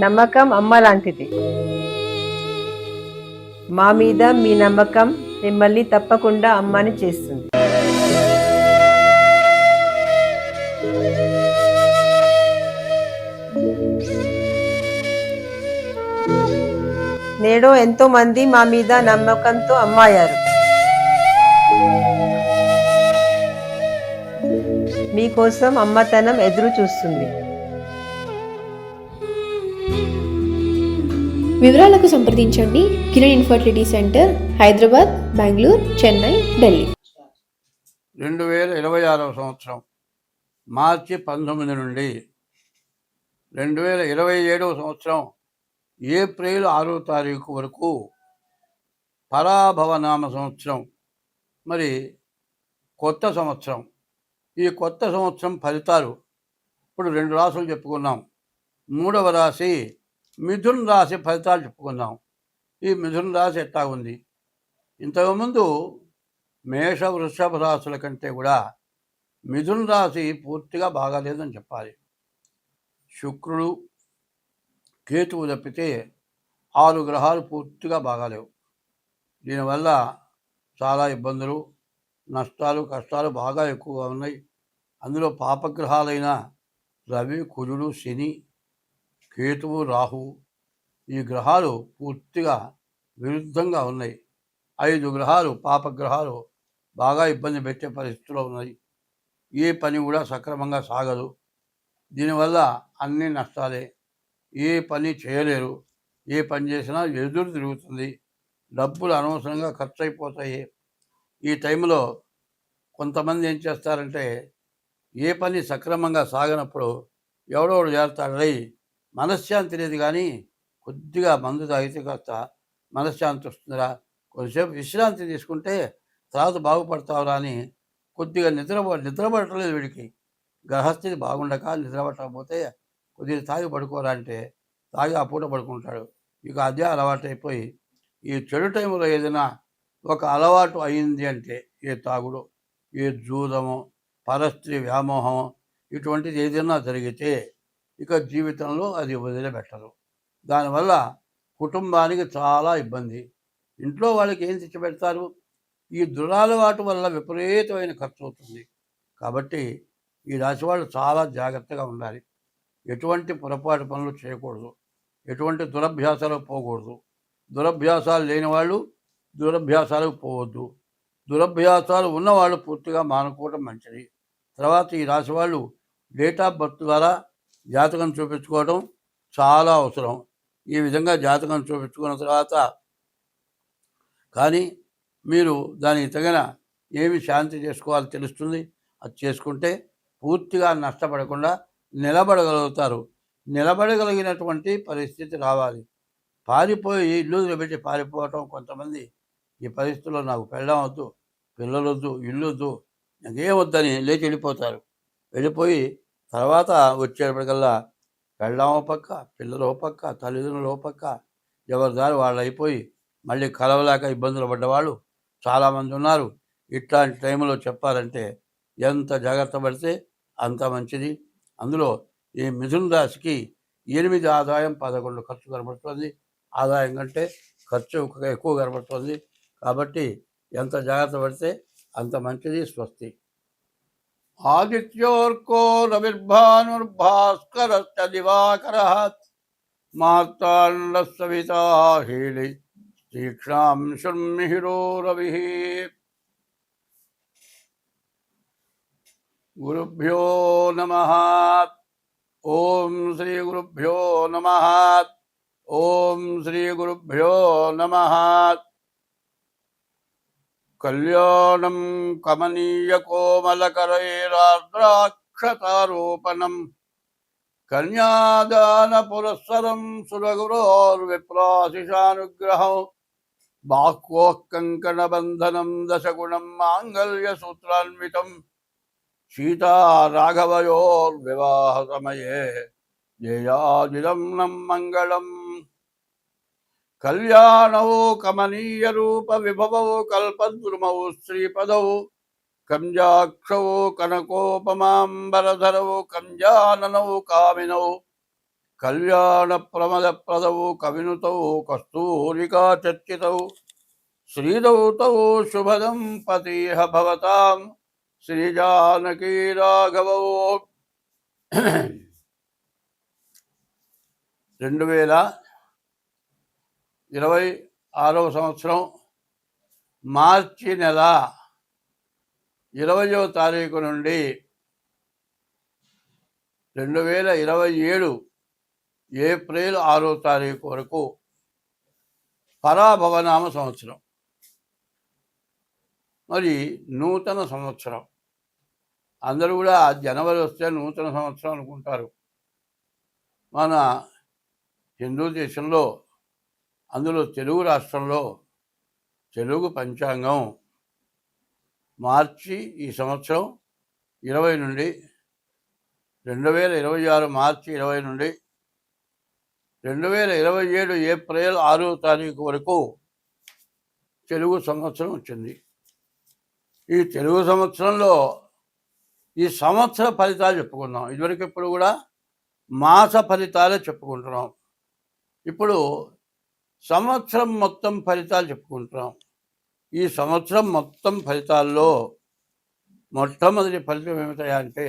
నమ్మకం అమ్మ లాంటిది. మా మీద మీ నమ్మకం మిమ్మల్ని తప్పకుండా అమ్మని చేస్తుంది. నేడు ఎంతో మంది మా మీద నమ్మకంతో అమ్మాయారు. మీకోసం అమ్మతనం ఎదురు చూస్తుంది. వివరాలకు సంప్రదించండి కిరణ్ ఇన్ఫర్టిలిటీ సెంటర్, హైదరాబాద్, బెంగళూరు, చెన్నై, ఢిల్లీ. 2026 సంవత్సరం మార్చి 19 నుండి 2027 సంవత్సరం ఏప్రిల్ 6వ తారీఖు వరకు పరాభవనామ సంవత్సరం, మరి కొత్త సంవత్సరం. ఈ కొత్త సంవత్సరం ఫలితాలు ఇప్పుడు 2 రాశులు చెప్పుకున్నాం. 3వ రాశి మిథున్ రాశి ఫలితాలు చెప్పుకుందాం. ఈ మిథున్ రాశి ఎట్లా ఉంది? ఇంతకుముందు మేష వృషభ రాశుల కంటే కూడా మిథున్ రాశి పూర్తిగా బాగాలేదని చెప్పాలి. శుక్రుడు, కేతువు తప్పితే 6 గ్రహాలు పూర్తిగా బాగాలేవు. దీనివల్ల చాలా ఇబ్బందులు, నష్టాలు, కష్టాలు బాగా ఎక్కువగా ఉన్నాయి. అందులో పాపగ్రహాలైన రవి, కుజుడు, శని, కేతువు, రాహువు ఈ గ్రహాలు పూర్తిగా విరుద్ధంగా ఉన్నాయి. 5 గ్రహాలు, పాపగ్రహాలు బాగా ఇబ్బంది పెట్టే పరిస్థితిలో ఉన్నాయి. ఏ పని కూడా సక్రమంగా సాగదు. దీనివల్ల అన్ని నష్టాలే. ఏ పని చేయలేరు. ఏ పని చేసినా ఎదురు తిరుగుతుంది. డబ్బులు అనవసరంగా ఖర్చు అయిపోతాయి. ఈ టైంలో కొంతమంది ఏం చేస్తారంటే, ఏ పని సక్రమంగా సాగనప్పుడు ఎవడోడు చేస్తాడై మనశ్శాంతి లేదు. కానీ కొద్దిగా మందు తాగితే కాస్త మనశ్శాంతి వస్తుందిరా, కొద్దిసేపు విశ్రాంతి తీసుకుంటే తర్వాత బాగుపడతావురా అని కొద్దిగా నిద్రపడట్లేదు వీడికి. గ్రహస్థితి బాగుండక నిద్రపట్టకపోతే కొద్దిగా తాగి పడుకోరా అంటే తాగి ఆ పూట పడుకుంటాడు. ఇక అదే అలవాటు అయిపోయి ఈ చెడు టైంలో ఏదైనా ఒక అలవాటు అయింది అంటే, ఏ తాగుడు, ఏ జూదము, పరస్త్రీ వ్యామోహం ఇటువంటిది ఏదైనా జరిగితే ఇక జీవితంలో అది వదిలిపెట్టరు. దానివల్ల కుటుంబానికి చాలా ఇబ్బంది. ఇంట్లో వాళ్ళకి ఏం తెచ్చిపెడతారు? ఈ దురలవాటు వల్ల విపరీతమైన ఖర్చు అవుతుంది. కాబట్టి ఈ రాశి వాళ్ళు చాలా జాగ్రత్తగా ఉండాలి. ఎటువంటి పొరపాటు పనులు చేయకూడదు. ఎటువంటి దురభ్యాసాలకు పోకూడదు. దురభ్యాసాలు లేని వాళ్ళు దురభ్యాసాలకు పోవద్దు. దురభ్యాసాలు ఉన్నవాళ్ళు పూర్తిగా మానుకోవడం మంచిది. తర్వాత ఈ రాశి వాళ్ళు డేట్ ఆఫ్ బర్త్ ద్వారా జాతకం చూపించుకోవడం చాలా అవసరం. ఈ విధంగా జాతకం చూపించుకున్న తర్వాత కానీ మీరు దానికి తగిన ఏమి శాంతి చేసుకోవాలో తెలుస్తుంది. అది చేసుకుంటే పూర్తిగా నష్టపడకుండా నిలబడగలుగుతారు. నిలబడగలిగినటువంటి పరిస్థితి రావాలి. పారిపోయి ఇల్లు వదిలిపెట్టి పారిపోవటం, కొంతమంది ఈ పరిస్థితుల్లో నాకు పెళ్ళం వద్దు, పిల్లలు వద్దు, ఇల్లు వద్దు, నాకేం వద్దని లేచి వెళ్ళిపోతారు. వెళ్ళిపోయి తర్వాత వచ్చేటప్పటికల్లా పెళ్ళం పక్క, పిల్లలు పక్క, తల్లిదండ్రులు పక్క, ఎవరి దారి వాళ్ళు అయిపోయి మళ్ళీ కలవలేక ఇబ్బందులు పడ్డవాళ్ళు చాలామంది ఉన్నారు. ఇట్లాంటి టైంలో చెప్పాలంటే ఎంత జాగ్రత్త పడితే అంత మంచిది. అందులో ఈ మిథున రాశికి 8 ఆదాయం, 11 ఖర్చు కనబడుతుంది. ఆదాయం కంటే ఖర్చు ఎక్కువ కనబడుతుంది. కాబట్టి ఎంత జాగ్రత్త పడితే అంత మంచిది. స్వస్తి. ఆదిత్యోర్కో రవిర్భానుర్భాస్కరశ్చ దివాకరః మార్తాండః సవితా హేళి తీక్ష్ణాంశుర్మిహిరో రవిః. గురుభ్యో నమః. ఓం శ్రీ గురుభ్యో నమః. ఓం శ్రీ గురుభ్యో నమః. కళ్యాణం కమనీయ కోమలకరైరాద్రాక్షతారోపణం కన్యాదాన పురస్సరం సురగురోర్విప్రాశిషానుగ్రహం బాహ్వోః కంకణబంధనం దశగుణం మాంగళ్యసూత్రాన్వితం సీతారాఘవయోర్వివాహ సమయే జయాజిదం నం మంగళం. కళ్యాణౌ కమనీయ రూప విభవౌ కల్పద్రుమౌ శ్రీపదౌ కంజాక్షౌ కనకోపమాంబరధరౌ కంజాననౌ కామినౌ కళ్యాణప్రమదప్రదౌ కవినుతౌ కస్తూరికా చర్చితౌ శ్రీదౌతౌ శుభదంపతీహ భవతాం శ్రీజానకీ రాఘవౌ. 2026 సంవత్సరం మార్చి నెల 20వ తారీఖు నుండి 2027 ఏప్రిల్ 6వ తారీఖు వరకు పరాభవనామ సంవత్సరం. మరి నూతన సంవత్సరం. అందరూ కూడా జనవరి వస్తే నూతన సంవత్సరం అనుకుంటారు. మన హిందూ దేశంలో, అందులో తెలుగు రాష్ట్రంలో తెలుగు పంచాంగం మార్చి ఈ సంవత్సరం 20 నుండి 2026 మార్చి 20 నుండి 2027 ఏప్రిల్ 6వ తారీఖు వరకు తెలుగు సంవత్సరం వచ్చింది. ఈ తెలుగు సంవత్సరంలో ఈ సంవత్సర ఫలితాలు చెప్పుకున్నాం. ఇదివరకు ఇప్పుడు కూడా మాస ఫలితాలే చెప్పుకుంటున్నాం. ఇప్పుడు సంవత్సరం మొత్తం ఫలితాలు చెప్పుకుంటున్నాం. ఈ సంవత్సరం మొత్తం ఫలితాల్లో మొట్టమొదటి ఫలితం ఏమిటంటే